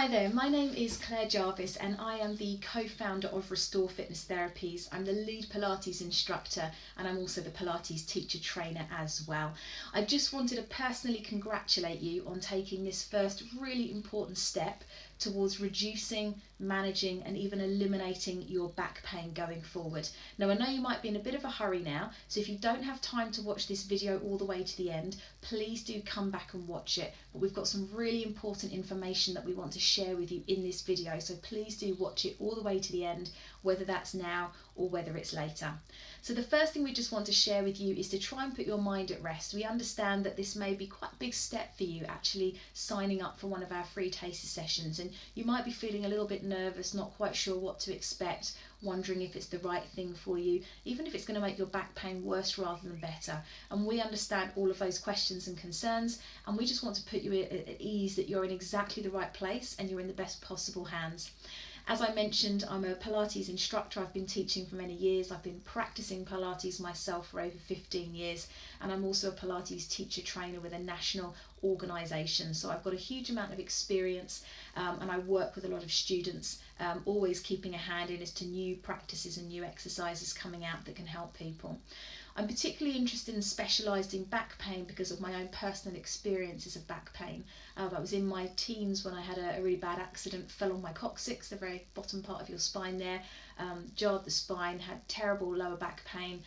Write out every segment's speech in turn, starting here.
Hi there, my name is Claire Jarvis and I am the co-founder of Restore Fitness Therapies. I'm the lead Pilates instructor and I'm also the Pilates teacher trainer as well. I just wanted to personally congratulate you on taking this first really important step towards reducing, managing and even eliminating your back pain going forward. Now I know you might be in a bit of a hurry now, so if you don't have time to watch this video all the way to the end, please do come back and watch it. But we've got some really important information that we want to share with you in this video, so please do watch it all the way to the end, whether that's now or whether it's later. So the first thing we just want to share with you is to try and put your mind at rest. We understand that this may be quite a big step for you, actually signing up for one of our free taster sessions, and you might be feeling a little bit nervous, not quite sure what to expect, wondering if it's the right thing for you, even if it's going to make your back pain worse rather than better. And we understand all of those questions and concerns, and we just want to put you at ease that you're in exactly the right place and you're in the best possible hands. As I mentioned, I'm a Pilates instructor. I've been teaching for many years. I've been practicing Pilates myself for over 15 years, and I'm also a Pilates teacher trainer with a national organisation. So I've got a huge amount of experience, and I work with a lot of students, always keeping a hand in as to new practices and new exercises coming out that can help people. I'm particularly interested and specialised in back pain because of my own personal experiences of back pain. I was in my teens when I had a really bad accident, fell on my coccyx, the very bottom part of your spine there, jarred the spine, had terrible lower back pain,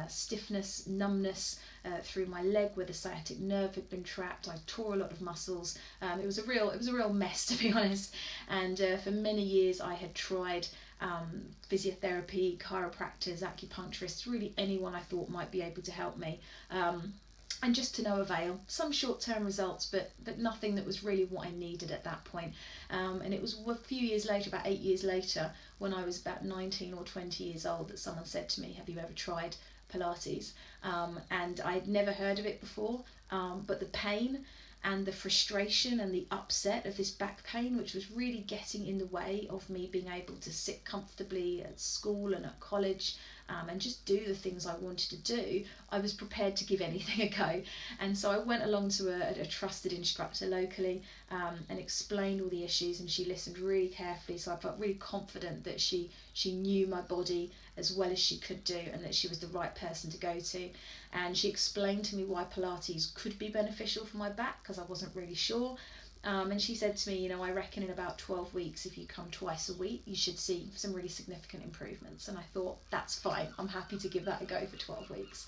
stiffness, numbness through my leg where the sciatic nerve had been trapped. I tore a lot of muscles. It was a real mess, to be honest. And for many years I had tried physiotherapy, chiropractors, acupuncturists, really anyone I thought might be able to help me, and just to no avail. Some short-term results, but nothing that was really what I needed at that point. And it was a few years later, about 8 years later, when I was about 19 or 20 years old, that someone said to me, "Have you ever tried Pilates?" And I'd never heard of it before, but the pain and the frustration and the upset of this back pain, which was really getting in the way of me being able to sit comfortably at school and at college, and just do the things I wanted to do, I was prepared to give anything a go. And so I went along to a trusted instructor locally, and explained all the issues, and she listened really carefully, so I felt really confident that she knew my body as well as she could do, and that she was the right person to go to. And she explained to me why Pilates could be beneficial for my back, because I wasn't really sure. And she said to me, I reckon in about 12 weeks, if you come twice a week, you should see some really significant improvements. And I thought, that's fine, I'm happy to give that a go for 12 weeks.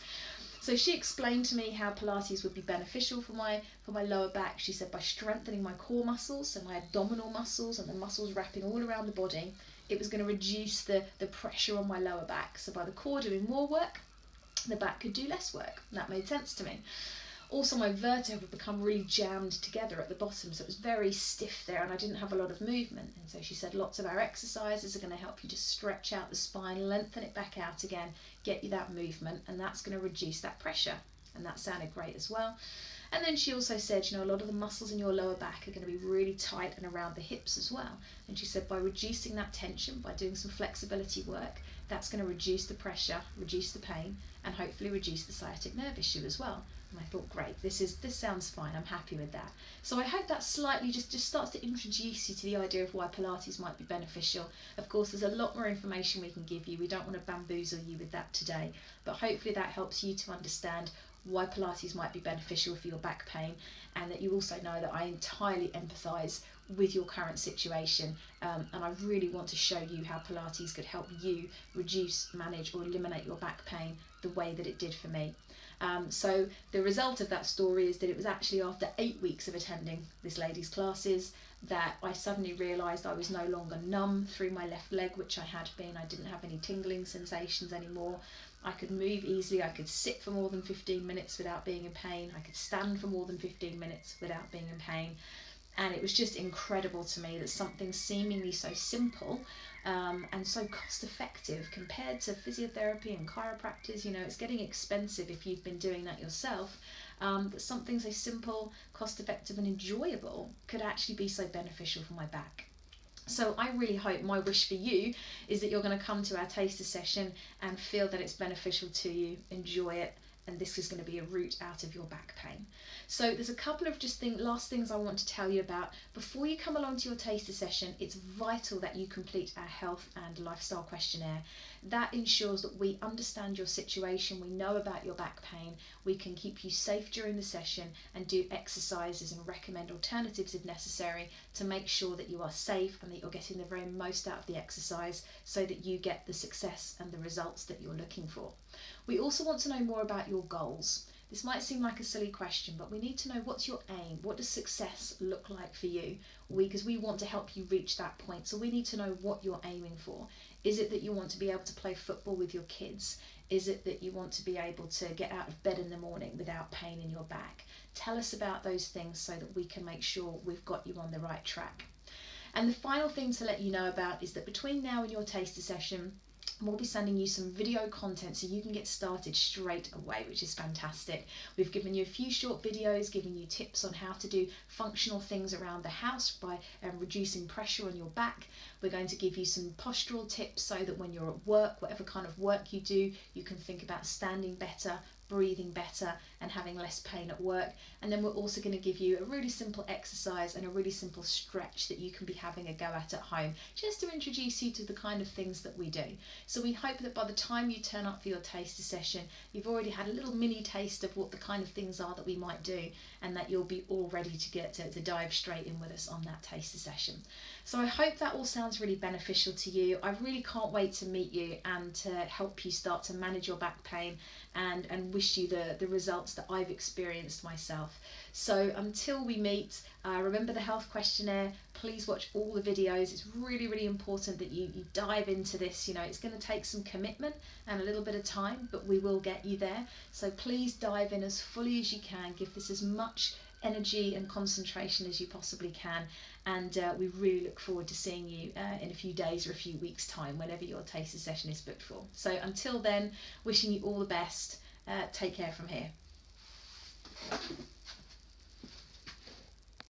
So she explained to me how Pilates would be beneficial for my lower back. She said by strengthening my core muscles and my abdominal muscles and the muscles wrapping all around the body, it was going to reduce the pressure on my lower back. So by the core doing more work, the back could do less work. That made sense to me. Also, my vertebra would become really jammed together at the bottom, so it was very stiff there and I didn't have a lot of movement. And so she said lots of our exercises are going to help you to stretch out the spine, lengthen it back out again, get you that movement, and that's going to reduce that pressure. And that sounded great as well. And then she also said, a lot of the muscles in your lower back are going to be really tight and around the hips as well. And she said by reducing that tension, by doing some flexibility work, that's going to reduce the pressure, reduce the pain, and hopefully reduce the sciatic nerve issue as well. And I thought, great, this sounds fine, I'm happy with that. So I hope that slightly just starts to introduce you to the idea of why Pilates might be beneficial. Of course, there's a lot more information we can give you. We don't want to bamboozle you with that today, but hopefully that helps you to understand why Pilates might be beneficial for your back pain, and that you also know that I entirely empathise with your current situation, and I really want to show you how Pilates could help you reduce, manage or eliminate your back pain the way that it did for me. So the result of that story is that it was actually after 8 weeks of attending this lady's classes that I suddenly realised I was no longer numb through my left leg, which I had been. I didn't have any tingling sensations anymore. I could move easily. I could sit for more than 15 minutes without being in pain. I could stand for more than 15 minutes without being in pain. And it was just incredible to me that something seemingly so simple and so cost effective compared to physiotherapy and chiropractors, it's getting expensive if you've been doing that yourself, that something so simple, cost effective and enjoyable could actually be so beneficial for my back. So I really hope, my wish for you is that you're going to come to our taster session and feel that it's beneficial to you, enjoy it, and this is going to be a route out of your back pain. So there's a couple of last things I want to tell you about. Before you come along to your taster session, it's vital that you complete our health and lifestyle questionnaire. That ensures that we understand your situation, we know about your back pain, we can keep you safe during the session and do exercises and recommend alternatives if necessary to make sure that you are safe and that you're getting the very most out of the exercise so that you get the success and the results that you're looking for. We also want to know more about your goals. This might seem like a silly question, but we need to know, what's your aim? What does success look like for you? Because we want to help you reach that point. So we need to know what you're aiming for. Is it that you want to be able to play football with your kids? Is it that you want to be able to get out of bed in the morning without pain in your back? Tell us about those things so that we can make sure we've got you on the right track. And the final thing to let you know about is that between now and your taster session, we'll be sending you some video content so you can get started straight away, which is fantastic. We've given you a few short videos, giving you tips on how to do functional things around the house by reducing pressure on your back. We're going to give you some postural tips so that when you're at work, whatever kind of work you do, you can think about standing better, breathing better and having less pain at work. And then we're also going to give you a really simple exercise and a really simple stretch that you can be having a go at home, just to introduce you to the kind of things that we do. So we hope that by the time you turn up for your taster session, you've already had a little mini taste of what the kind of things are that we might do, and that you'll be all ready to get to dive straight in with us on that taster session. So I hope that all sounds really beneficial to you. I really can't wait to meet you and to help you start to manage your back pain and wish you the results that I've experienced myself. So until we meet, remember the health questionnaire. Please watch all the videos. It's really, really important that you dive into this. You know, it's going to take some commitment and a little bit of time, but we will get you there. So please dive in as fully as you can. Give this as much energy and concentration as you possibly can, and we really look forward to seeing you in a few days or a few weeks time, whenever your taster session is booked for. So until then, wishing you all the best. Take care from here.